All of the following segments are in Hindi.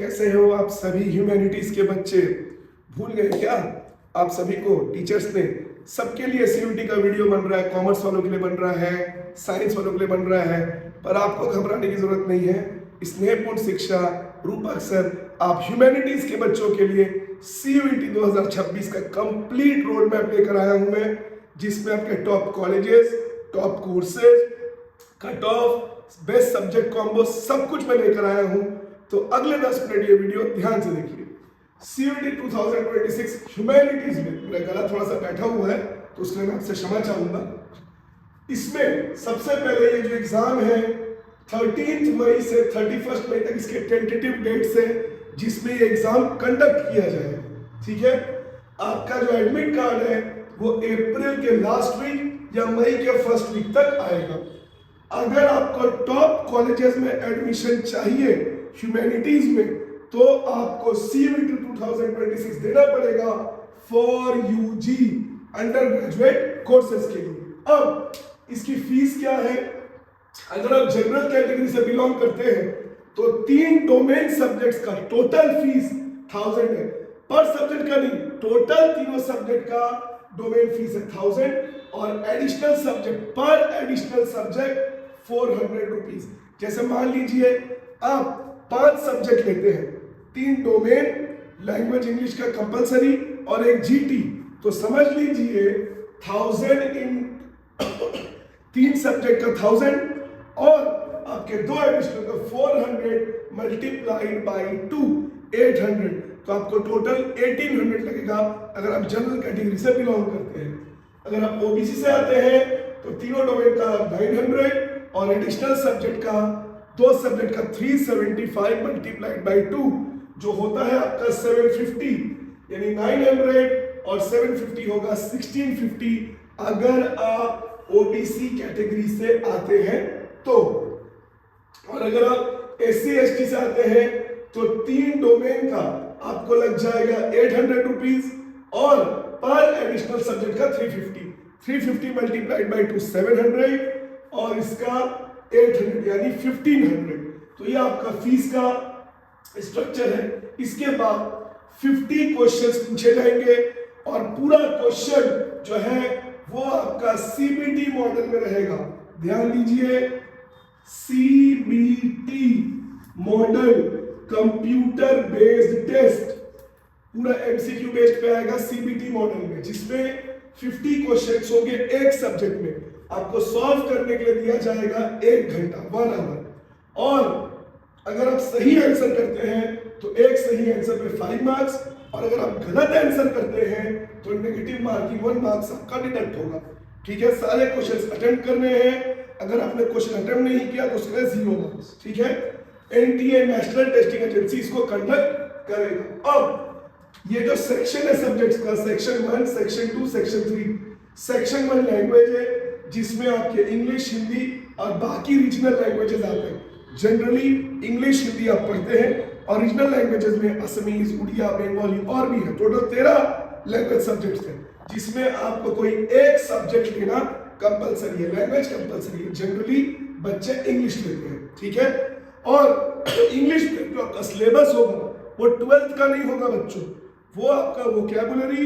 कैसे हो आप सभी ह्यूमैनिटीज के बच्चे? भूल गए क्या? आप सभी को टीचर्स ने सबके लिए सीयूटी का वीडियो बन रहा है, कॉमर्स वालों के लिए बन रहा है, साइंस वालों के लिए बन रहा है, पर आपको घबराने की जरूरत नहीं है। स्नेहपूर्ण शिक्षा रूपक सर आप ह्यूमैनिटीज के बच्चों के लिए सीयूटी 2026 का कंप्लीट रोड मैप लेकर आया हूं मैं, जिसमें आपके top colleges, top courses, cut off, best subject combo सब कुछ मैं लेकर आया हूं। तो अगले 10 मिनट ये वीडियो ध्यान से देखिए। सीयूटी 2026 ह्यूमैनिटीज में मेरा गला थोड़ा सा बैठा हुआ है तो उसके लिए मैं आपसे क्षमा चाहूंगा। इसमें सबसे पहले ये जो एग्जाम है 13 मई से 31 मई तक इसके टेंटेटिव डेट्स है, जिसमें ये एग्जाम कंडक्ट किया जाएगा। ठीक है, आपका जो एडमिट कार्ड है वो अप्रैल के लास्ट वीक या मई के फर्स्ट वीक तक आएगा। अगर आपको टॉप कॉलेजेस में एडमिशन चाहिए ह्यूमैनिटीज में, तो आपको सीयूटी 2026 देना पड़ेगा for UG undergraduate courses के लिए। अब इसकी फीस क्या है? अगर आप जनरल कैटेगरी से बिलोंग करते हैं तो 3 डोमेन सब्जेक्ट्स का टोटल फीस 1000 है। पर सब्जेक्ट का नहीं, टोटल तीनों सब्जेक्ट का डोमेन फीस है 1000 और एडिशनल सब्जेक्ट पर एडिशनल सब्जेक्ट 400 रुपीज। जैसे मान लीजिए आप 5 सब्जेक्ट लेते हैं, 3 डोमेन, लैंग्वेज इंग्लिश का कंपलसरी और एक जीटी, तो समझ लीजिए 1000 इन 3 सब्जेक्ट का 1000 और आपके 2 एडिशनल का 400 मल्टीप्लाइड बाई 2 800, तो आपको टोटल 1800 लगेगा अगर आप जनरल कैटेगरी से बिलोंग करते हैं। अगर आप ओबीसी से आते हैं तो तीनों डोमेन का 900 और एडिशनल सब्जेक्ट का 2 सब्जेक्ट का 375 मल्टीप्लाइड बाई 2 जो होता है आपका 750, यानी 900 और 750 होगा 1650 अगर आप ओबीसी कैटेगरी से आते हैं तो। और अगर आप एससी एसटी से आते हैं तो 3 डोमेन का आपको लग जाएगा 800 रुपीज और पर एडिशनल सब्जेक्ट का 350 मल्टीप्लाइड बाई 2 700 और इसका 800 यानी 1500। तो ये आपका फीस का स्ट्रक्चर है। इसके बाद 50 क्वेश्चंस पूछे जाएंगे और पूरा क्वेश्चन जो है वो आपका सीबीटी मॉडल में रहेगा। ध्यान दीजिए, CBT model, computer based test, पूरा एमसीक्यू बेस्ड पे आएगा सीबीटी मॉडल में, जिसमें 50 क्वेश्चंस होंगे एक सब्जेक्ट में। आपको सॉल्व करने के लिए दिया जाएगा 1 घंटा 1 आवर और अगर आप सही आंसर करते हैं तो एक सही आंसर पे 5 मार्क्स और अगर आप गलत आंसर करते हैं तो नेगेटिव मार्किंग 1 मार्क्स आपका डिडक्ट होगा। ठीक है, सारे क्वेश्चंस अटेम्प्ट करने हैं। अगर आपने क्वेश्चन अटेम्प्ट नहीं किया तो उसके लिए 0 मार्क्स। ठीक है, एनटीए नेशनल टेस्टिंग एजेंसी इसको कंडक्ट करेगा। अब ये जो सेक्शन है सब्जेक्ट्स का, section 1, section 2, section 3। Section 1 language है जिसमें आपके इंग्लिश, हिंदी और बाकी रीजनल लैंग्वेजेस आते हैं। जनरली इंग्लिश, हिंदी आप पढ़ते हैं और रीजनल लैंग्वेजेस में असमीज, उड़िया, बंगाली और भी है। टोटल 13 लैंग्वेज सब्जेक्ट्स हैं, जिसमें आपको कोई एक सब्जेक्ट लेना कंपलसरी है, लैंग्वेज कंपलसरी है। जनरली बच्चे इंग्लिश लेते हैं। ठीक है, और इंग्लिश में जो आपका सिलेबस होगा वो 12th का नहीं होगा बच्चों, वो आपका वोकैबुलरी,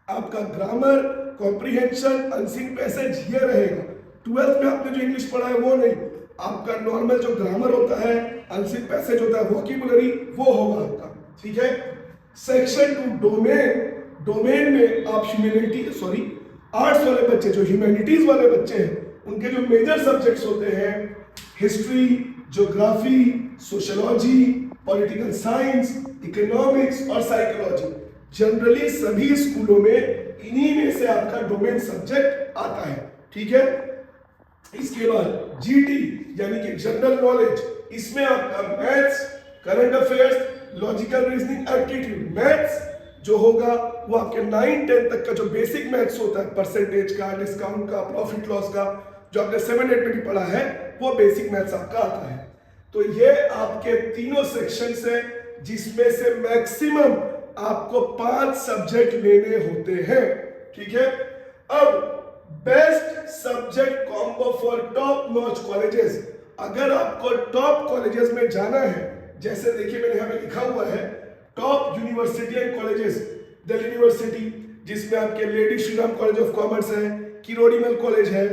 आपका ग्रामर, कॉम्प्रिहेंशन, अनसीन पैसेज ये रहेगा। 12th में आपने जो इंग्लिश पढ़ा है वो नहीं, आपका नॉर्मल जो ग्रामर होता है, अनसीन पैसेज होता है, वोकैबुलरी वो होगा आपका। ठीक है, सेक्शन 2 डोमेन, डोमेन में आप आर्ट्स वाले बच्चे, जो ह्यूमैनिटीज वाले बच्चे हैं, उनके जो मेजर सब्जेक्ट्स होते हैं history, geography, sociology, political science, economics और साइकोलॉजी। जनरली सभी स्कूलों में इन्हीं में से आपका डोमेन सब्जेक्ट आता है। ठीक है, इसके बाद जीटी यानी कि जनरल नॉलेज, इसमें आपका maths, current affairs, logical reasoning, aptitude. Maths जो होगा वो आपके 9-10 तक का जो बेसिक मैथ्स होता है, परसेंटेज का, डिस्काउंट का, प्रॉफिट लॉस का, जो आपने 7-8 में भी पढ़ा है, वो बेसिक मैथ्स आपका आता है। तो ये आपके तीनों सेक्शंस हैं, जिसमें से मैक्सिमम आपको 5 सब्जेक्ट लेने होते हैं। ठीक है, अब best subject combo for top notch colleges. अगर आपको टॉप कॉलेजेस में जाना है जैसे देखिए मैंने यहाँ पे लिखा हुआ है top university and colleges, Delhi university जिसमें आपके lady Shri Ram college of commerce है, किरोड़ीमल कॉलेज है,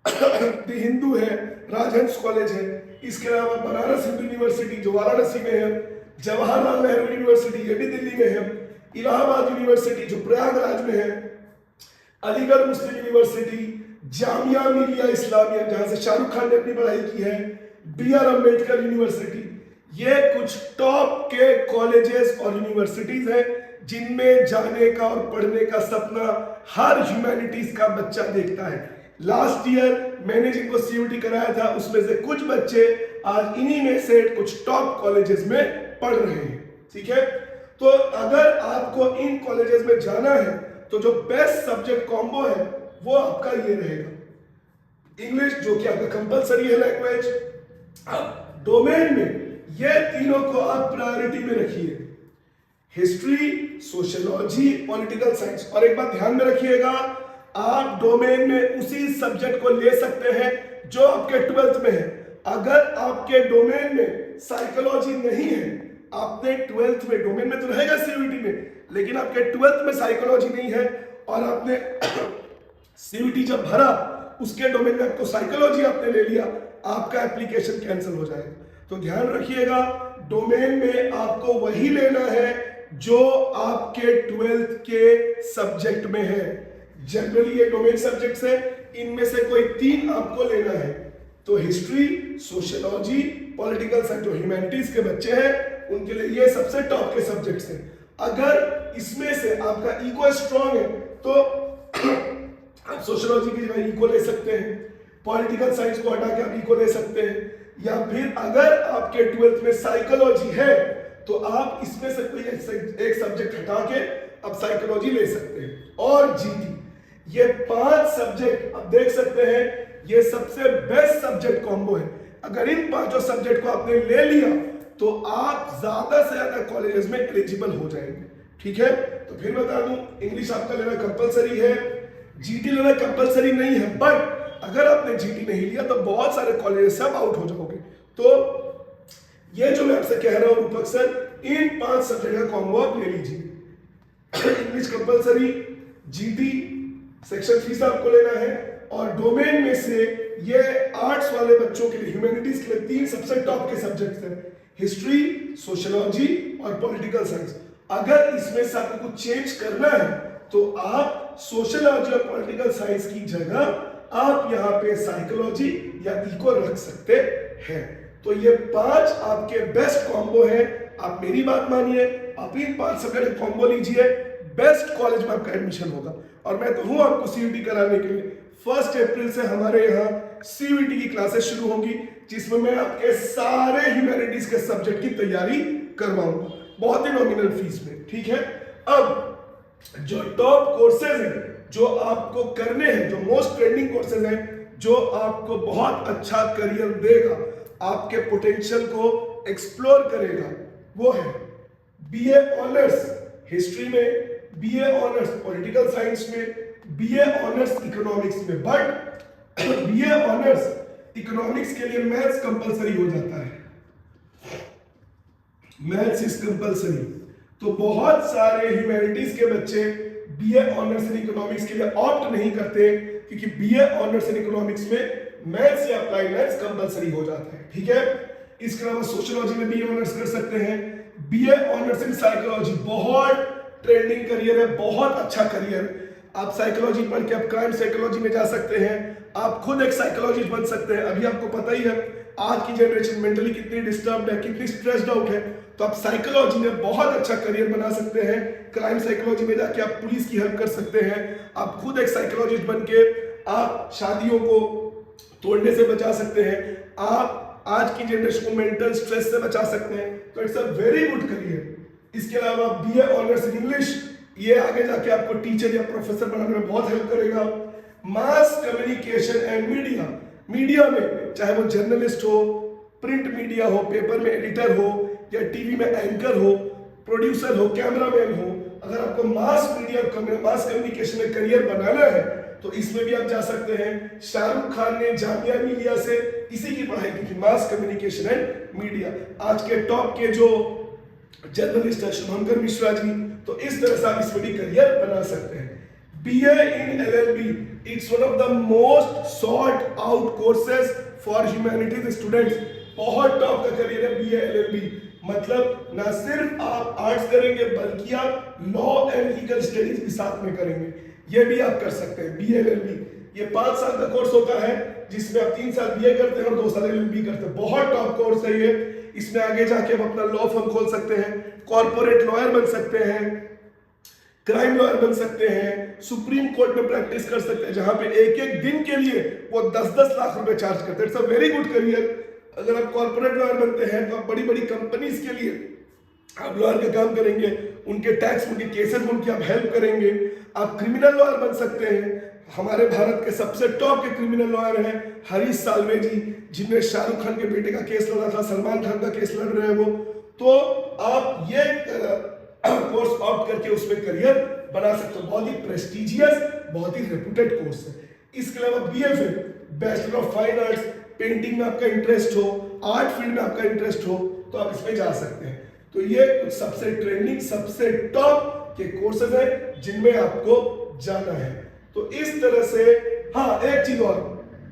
द हिंदू है, राजहंस कॉलेज है, इसके अलावा बनारस हिंदू यूनिवर्सिटी जो वाराणसी में है, जवाहरलाल नेहरू यूनिवर्सिटी ये भी दिल्ली में है, इलाहाबाद यूनिवर्सिटी जो प्रयागराज में है, अलीगढ़ मुस्लिम यूनिवर्सिटी, जामिया मिलिया इस्लामिया जहां से शाहरुख खान ने अपनी पढ़ाई की है, बी.आर. अम्बेडकर यूनिवर्सिटी, ये कुछ टॉप के कॉलेजेस और यूनिवर्सिटीज हैं जिनमें जाने का और पढ़ने का सपना हर ह्यूमैनिटीज का बच्चा देखता है। लास्ट ईयर मैंने जिनको सीयूटी कराया था उसमें से कुछ बच्चे आज इन्हीं में से कुछ टॉप कॉलेजेस में पढ़ रहे हैं, ठीक है। तो अगर आपको इन कॉलेजेस में जाना है तो जो बेस्ट सब्जेक्ट कॉम्बो है वो आपका ये रहेगा इंग्लिश, जो कि आपका कंपलसरी है लैंग्वेज। अब डोमेन में ये तीनों को आप प्रायोरिटी में रखिए, हिस्ट्री, सोशियोलॉजी, पॉलिटिकल साइंस। और एक बात ध्यान में रखिएगा, आप डोमेन में उसी सब्जेक्ट को ले सकते हैं जो आपके 12th में है। अगर आपके डोमेन में साइकोलॉजी नहीं है, आपने 12th में, डोमेन में तो रहेगा सीयूटी में, लेकिन आपके 12th में साइकोलॉजी नहीं है और आपने सीयूटी जब भरा उसके डोमेन में आपको साइकोलॉजी आपने ले लिया, आपका एप्लीकेशन कैंसिल हो जाएगा। तो ध्यान रखिएगा, डोमेन में आपको वही लेना है जो आपके 12th के सब्जेक्ट में है। जनरली ये डोमेन सब्जेक्ट्स है, इनमें से कोई 3 आपको लेना है। तो हिस्ट्री, सोशियोलॉजी, पॉलिटिकल साइंस जो ह्यूमैनिटीज के बच्चे हैं उनके लिए ये सबसे टॉप के सब्जेक्ट्स हैं। अगर इसमें से आपका ईगो स्ट्रांग है तो आप सोशियोलॉजी की जगह ईको ले सकते हैं, पॉलिटिकल साइंस को हटा के आप ईको ले सकते हैं, या फिर अगर आपके 12th में साइकोलॉजी है तो आप इसमें से कोई एक सब्जेक्ट हटा के आप साइकोलॉजी ले सकते हैं। और जीटी, ये 5 सब्जेक्ट आप देख सकते हैं, ये सबसे बेस्ट सब्जेक्ट कॉम्बो है। अगर इन 5 सब्जेक्ट को आपने ले लिया तो आप ज्यादा से ज्यादा कॉलेजेस में एलिजिबल हो जाएंगे, ठीक है। तो फिर बता दूं, इंग्लिश आपका लेना कंपलसरी है, जीटी लेना कंपलसरी नहीं है, बट अगर आपने जीटी नहीं लिया तो बहुत सारे कॉलेजेस से आप आउट हो जाओगे। तो ये जो मैं आपसे कह रहा हूं रूपक सर, इन 5 सब्जेक्ट का कॉम्बो आप ले लीजिए। इंग्लिश कंपलसरी, जीटी सेक्शन 3 से आपको लेना है, और डोमेन में से ये आर्ट्स वाले बच्चों के लिए, ह्यूमैनिटीज के लिए 3 सबसे टॉप के सब्जेक्ट्स हैं, हिस्ट्री, सोशियोलॉजी और पॉलिटिकल साइंस। अगर इसमें से आपको कुछ चेंज करना है तो आप सोशियोलॉजी और पॉलिटिकल साइंस की जगह आप यहाँ पे साइकोलॉजी या इको रख सकते हैं। तो ये 5 आपके बेस्ट कॉम्बो है। आप मेरी बात मानिए, आप इन 5 सब्जेक्ट कॉम्बो लीजिए, बेस्ट कॉलेज में आपका एडमिशन होगा। और मैं तो हूं आपको सीयूटी कराने के लिए। 1 अप्रैल से हमारे यहाँ सीयूटी की क्लासेस शुरू होंगी, जिसमें मैं आपके सारे ह्यूमैनिटीज के सब्जेक्ट की तैयारी करवाऊंगा, बहुत ही नॉमिनल फीस में, ठीक है। अब जो टॉप कोर्सेज हैं जो आपको करने हैं, जो मोस्ट ट्रेंडिंग कोर्सेज हैं, जो आपको बहुत अच्छा करियर देगा, आपके पोटेंशियल को एक्सप्लोर करेगा, वो है बीए ऑनर्स हिस्ट्री में, बीए ऑनर्स पॉलिटिकल साइंस में, बीए ऑनर्स इकोनॉमिक्स में। बट बीए ऑनर्स इकोनॉमिक्स के लिए मैथ्स कंपलसरी हो जाता है, मैथ्स इज कंपलसरी। तो बहुत सारे ह्यूमैनिटीज के बच्चे बीए ऑनर्स इन इकोनॉमिक्स के लिए ऑप्ट नहीं करते, क्योंकि बीए ऑनर्स इन इकोनॉमिक्स में मैथ्स या अप्लाइड मैथ्स कंपलसरी हो जाता है, ठीक है। इसके अलावा सोशियोलॉजी में बीए ऑनर्स कर सकते हैं, बीए ऑनर्स इन साइकोलॉजी बहुत ट्रेंडिंग करियर है, बहुत अच्छा करियर। आप साइकोलॉजी पढ़ के आप क्राइम साइकोलॉजी में जा सकते हैं, आप खुद एक साइकोलॉजिस्ट बन सकते हैं। अभी आपको पता ही है आज की जनरेशन मेंटली कितनी डिस्टर्ब्ड है, कितनी स्ट्रेस्ड आउट है, तो आप साइकोलॉजी में बहुत अच्छा करियर बना सकते हैं। क्राइम साइकोलॉजी में जाके आप पुलिस की हेल्प कर सकते हैं, आप खुद एक साइकोलॉजिस्ट बन के आप शादियों को तोड़ने से बचा सकते हैं, आप आज की जनरेशन को मेंटल स्ट्रेस से बचा सकते हैं। तो it's a very good career. इसके अलावा बीए ऑनर्स इन इंग्लिश, ये आगे जाके आपको टीचर या प्रोफेसर बनाने में बहुत हेल्प करेगा। Mass communication and media, media में चाहे वो जर्नलिस्ट हो, प्रिंट मीडिया हो, पेपर में एडिटर हो, या टीवी में एंकर हो, प्रोड्यूसर हो, कैमरामैन हो, अगर आपको मास मीडिया मास कम्युनिकेशन में करियर बनाना है तो इसमें भी आप जा सकते हैं। शाहरुख खान ने जामिया मिलिया से इसी की पढ़ाई की थी, मास कम्युनिकेशन एंड मीडिया। आज के टॉप के जो जर्नलिस्ट है शुभंकर मिश्रा जी, तो इस तरह से आप इसमें भी करियर बना सकते हैं। BA in LLB, it's one of the most sought out courses for humanities students। बहुत टॉप का करियर है BA LLB। मतलब ना सिर्फ आप आर्ट्स करेंगे बल्कि आप लॉ एंड लीगल स्टडीज भी साथ में करेंगे, ये भी आप कर सकते हैं। BA LLB ये 5 साल का कोर्स होता है जिसमें आप 3 साल BA करते हैं और 2 साल LLB करते हैं। बहुत टॉप कोर्स है ये। इसमें आगे जाके आप अपना लॉ फर्म खोल सकते हैं, कॉर्पोरेट लॉयर बन सकते हैं, क्राइम लॉयर बन सकते हैं, सुप्रीम कोर्ट में प्रैक्टिस कर सकते हैं, जहां पे एक एक दिन के लिए वो 10-10 लाख रुपए चार्ज करते हैं। It's a very good career. अगर आप कॉर्पोरेट लॉयर बनते हैं तो आप बड़ी बड़ी कंपनीज के लिए आप लॉयर का काम करेंगे, उनके टैक्स, उनके केसेस में उनकी आप हेल्प करेंगे। आप क्रिमिनल लॉयर बन सकते हैं। हमारे भारत के सबसे टॉप के क्रिमिनल लॉयर हैं हरीश साल्वे जी, जिनने शाहरुख खान के बेटे का केस लड़ा था, सलमान खान का केस लड़ रहे हैं वो। तो आप ये कोर्स ऑप्ट करके उसमें करियर बना सकते हो। बहुत ही प्रेस्टिजियस, बहुत ही रेपुटेड कोर्स है। इसके अलावा BFA, bachelor of fine arts, painting में आपका इंटरेस्ट हो, आर्ट फील्ड में आपका इंटरेस्ट हो, तो आप इसमें जा सकते हैं। तो ये कुछ सबसे ट्रेंडिंग, सबसे टॉप के कोर्सेज हैं जिनमें आपको जाना है। तो इस तरह से, हाँ एक चीज और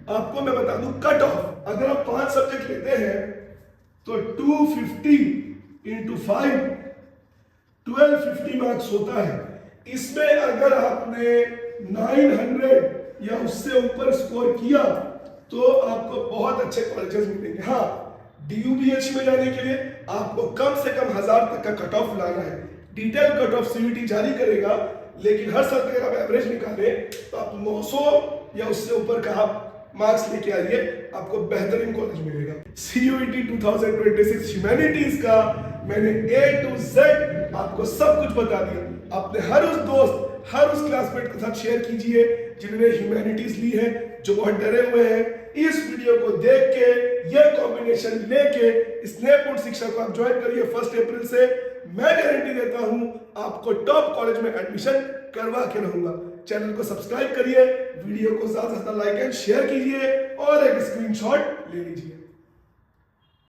आपको मैं बता दूं, कट ऑफ अगर आप 5 सब्जेक्ट लेते हैं तो 250 into 5 1250 मार्क्स होता है। इसमें अगर आपने 900 या उससे ऊपर स्कोर किया तो आपको बहुत अच्छे कॉलेजेस मिलेंगे। हाँ, DUBH में जाने के लिए आपको कम से कम 1000 तक का कट ऑफ लाना है। डिटेल कट ऑफ CUET जारी करेगा, लेकिन हर साल अगर आप एवरेज निकालें तो आप 900 या उससे ऊपर का आप मार्क्स लेके आइए, आपको बेहतरीन कॉलेज मिलेगा। CUET 2026 ह्यूमैनिटीज का मैंने A to Z आपको सब कुछ बता दिया। अपने हर उस दोस्त, हर उस क्लासमेट के साथ शेयर कीजिए जिन्होंने ह्यूमैनिटीज ली है, जो बहुत डरे हुए हैं। इस वीडियो को देख के ये कॉम्बिनेशन लेके स्नेहपूर्ण शिक्षा को आप ज्वाइन करिए 1 अप्रैल से। मैं गारंटी देता हूं आपको टॉप कॉलेज में एडमिशन करवा के रहूंगा। चैनल को सब्सक्राइब करिए, वीडियो को ज्यादा से ज्यादा लाइक एंड शेयर कीजिए और एक स्क्रीनशॉट ले लीजिए।